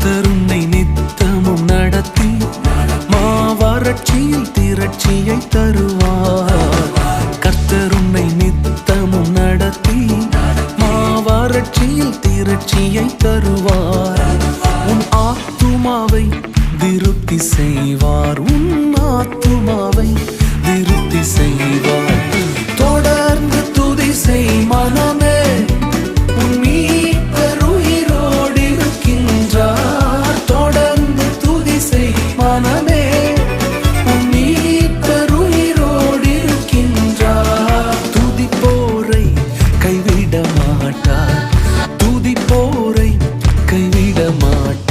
கர்த்தர் உன்னை நித்தமும் நடத்தி மாவறட்சியில் திரட்சியை தருவார். கர்த்தர் உன்னை நித்தமும் நடத்தி மாவறட்சியில் திரட்சியை தருவார். உன் ஆத்துமாவை திருப்தி செய்வார். உன் ஆத்துமாவை திருப்தி செய்வார். தொடர்ந்து துதி செய் மனமே, உன் மீட்பர் உயிரோடு இருக்கின்றார். தொடர்ந்து துதி செய் மனமே, உன் மீட்பர் உயிரோடு இருக்கின்றார். துதிப்போரை கைவிட மாட்டார். துதிப்போரை கைவிட மாட்டார்.